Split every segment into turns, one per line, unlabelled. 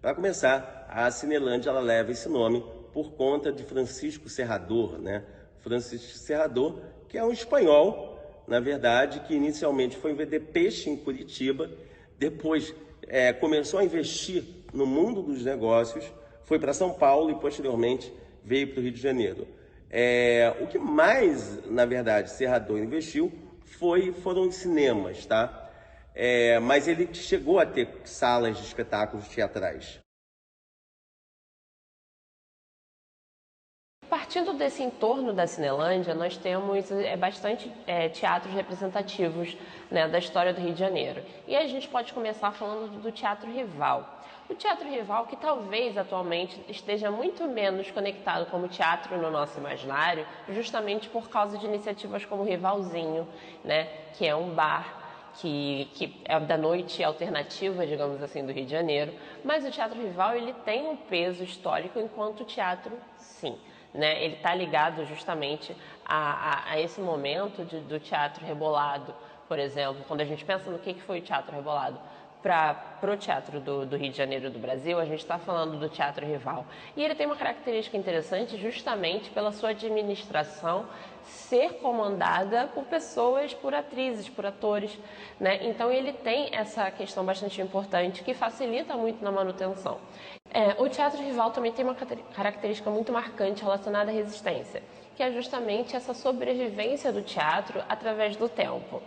Para começar, a Cinelândia ela leva esse nome por conta de Francisco Serrador, né? Francisco Serrador, que é um espanhol, na verdade, que inicialmente foi vender peixe em Curitiba, depois começou a investir no mundo dos negócios, foi para São Paulo e posteriormente veio para o Rio de Janeiro. O que mais, na verdade, Serrador investiu foram os cinemas, tá? Mas ele chegou a ter salas de espetáculos teatrais.
Partindo desse entorno da Cinelândia, nós temos bastante teatros representativos, né, da história do Rio de Janeiro. E a gente pode começar falando do Teatro Rival. O Teatro Rival, que talvez atualmente esteja muito menos conectado como teatro no nosso imaginário, justamente por causa de iniciativas como o Rivalzinho, né, que é um bar que é da noite alternativa, digamos assim, do Rio de Janeiro. Mas o Teatro Rival ele tem um peso histórico enquanto teatro, sim. Né? Ele está ligado justamente a esse momento do teatro rebolado, por exemplo. Quando a gente pensa no que foi o teatro rebolado para o teatro do Rio de Janeiro do Brasil, a gente está falando do Teatro Rival. E ele tem uma característica interessante justamente pela sua administração ser comandada por pessoas, por atrizes, por atores, né? Então ele tem essa questão bastante importante que facilita muito na manutenção. O Teatro Rival também tem uma característica muito marcante relacionada à resistência, que é justamente essa sobrevivência do teatro através do tempo.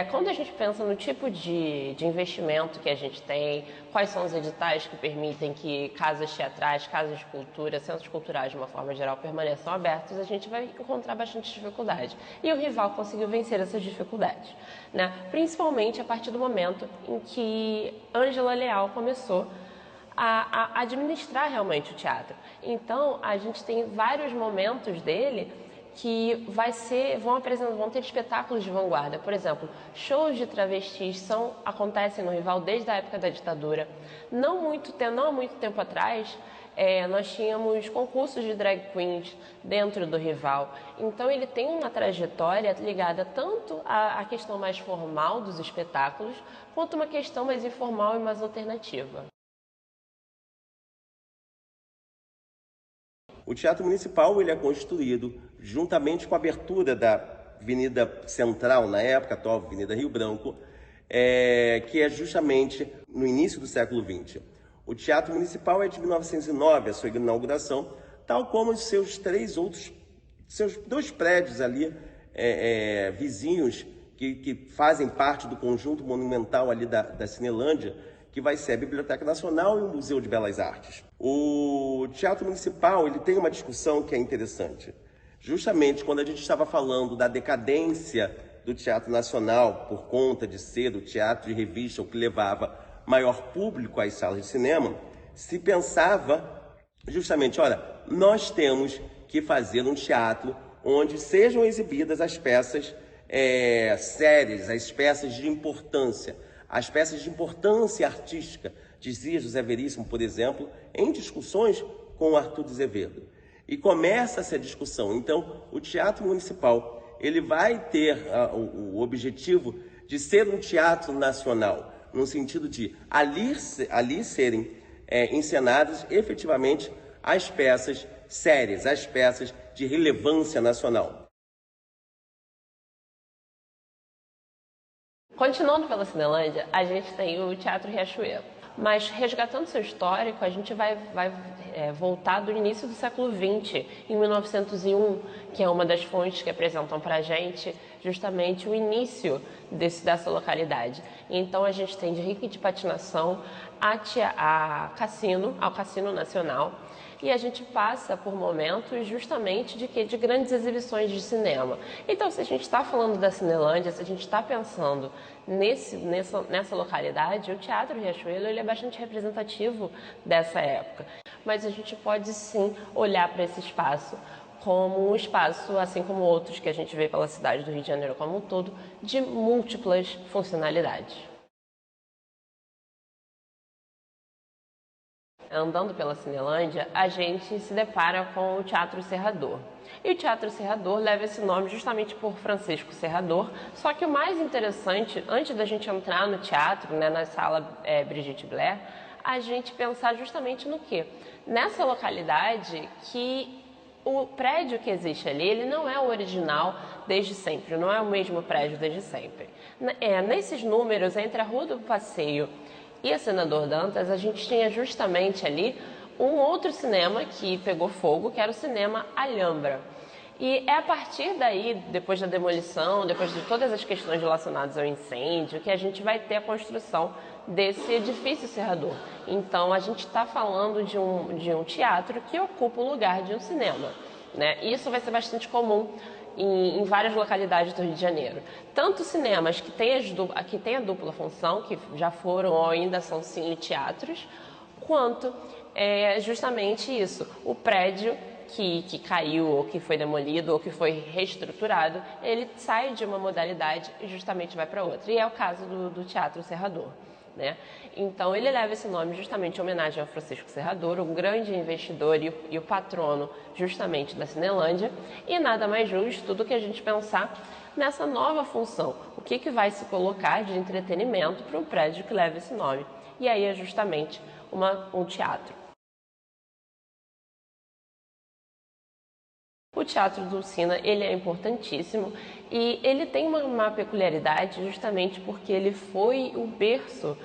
Quando a gente pensa no tipo de investimento que a gente tem, quais são os editais que permitem que casas teatrais, casas de cultura, centros culturais de uma forma geral permaneçam abertos, a gente vai encontrar bastante dificuldade. E o Rival conseguiu vencer essas dificuldades, né? Principalmente a partir do momento em que Ângela Leal começou a administrar realmente o teatro. Então, a gente tem vários momentos dele que vão ter espetáculos de vanguarda. Por exemplo, shows de travestis acontecem no Rival desde a época da ditadura. Não há muito tempo atrás, nós tínhamos concursos de drag queens dentro do Rival. Então ele tem uma trajetória ligada tanto à questão mais formal dos espetáculos, quanto uma questão mais informal e mais alternativa.
O Teatro Municipal ele é construído juntamente com a abertura da Avenida Central, na época, atual Avenida Rio Branco, que é justamente no início do século XX. O Teatro Municipal é de 1909, a sua inauguração, tal como os seus dois prédios ali, vizinhos, que fazem parte do conjunto monumental ali da Cinelândia, que vai ser a Biblioteca Nacional e o Museu de Belas Artes. O Teatro Municipal ele tem uma discussão que é interessante. Justamente quando a gente estava falando da decadência do Teatro Nacional por conta de ser o teatro de revista o que levava maior público às salas de cinema, se pensava justamente, olha, nós temos que fazer um teatro onde sejam exibidas as peças sérias, as peças de importância, as peças de importância artística, dizia José Veríssimo, por exemplo, em discussões com o Arthur de Azevedo. E começa essa discussão. Então, o Teatro Municipal ele vai ter o objetivo de ser um teatro nacional, no sentido de ali serem encenadas efetivamente as peças sérias, as peças de relevância nacional.
Continuando pela Cinelândia, a gente tem o Teatro Riachuelo. Mas resgatando seu histórico, a gente vai voltar do início do século XX, em 1901, que é uma das fontes que apresentam para a gente justamente o início dessa localidade. Então a gente tem de rica de patinação ao Cassino Nacional, e a gente passa por momentos justamente de grandes exibições de cinema. Então, se a gente está falando da Cinelândia, se a gente está pensando nessa localidade, o Teatro Riachuelo ele é bastante representativo dessa época. Mas a gente pode sim olhar para esse espaço como um espaço, assim como outros que a gente vê pela cidade do Rio de Janeiro como um todo, de múltiplas funcionalidades. Andando pela Cinelândia, a gente se depara com o Teatro Serrador. E o Teatro Serrador leva esse nome justamente por Francisco Serrador, só que o mais interessante, antes da gente entrar no teatro, né, na sala Brigitte Blair, a gente pensar justamente no quê? Nessa localidade que o prédio que existe ali, ele não é o original desde sempre, não é o mesmo prédio desde sempre. Nesses números, entre a Rua do Passeio e a Senador Dantas, a gente tinha justamente ali um outro cinema que pegou fogo, que era o cinema Alhambra. E é a partir daí, depois da demolição, depois de todas as questões relacionadas ao incêndio, que a gente vai ter a construção desse edifício Serrador. Então, a gente está falando de um teatro que ocupa o lugar de um cinema, né? Isso vai ser bastante comum em várias localidades do Rio de Janeiro. Tanto cinemas que têm a dupla função, que já foram ou ainda são cine-teatros, quanto justamente isso, o prédio que caiu, ou que foi demolido, ou que foi reestruturado, ele sai de uma modalidade e justamente vai para outra. E é o caso do Teatro Serrador, né? Então ele leva esse nome justamente em homenagem ao Francisco Serrador, o grande investidor e o patrono justamente da Cinelândia, e nada mais justo do que a gente pensar nessa nova função, o que vai se colocar de entretenimento para um prédio que leva esse nome. E aí é justamente um teatro. O Teatro do Sina, ele é importantíssimo e ele tem uma peculiaridade justamente porque ele foi o berço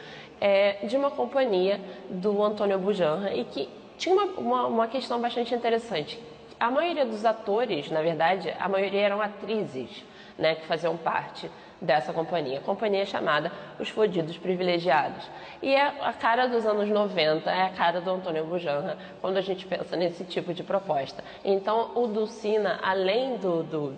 de uma companhia do Antônio Bujanra e que tinha uma questão bastante interessante. A maioria dos atores, na verdade, a maioria eram atrizes, né, que faziam parte dessa companhia. Companhia chamada Os Fodidos Privilegiados. E é a cara dos anos 90, é a cara do Antônio Bujanra, quando a gente pensa nesse tipo de proposta. Então, o do Sina, além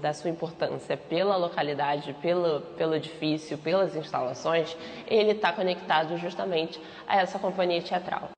da sua importância pela localidade, pelo edifício, pelas instalações, ele está conectado justamente a essa companhia teatral.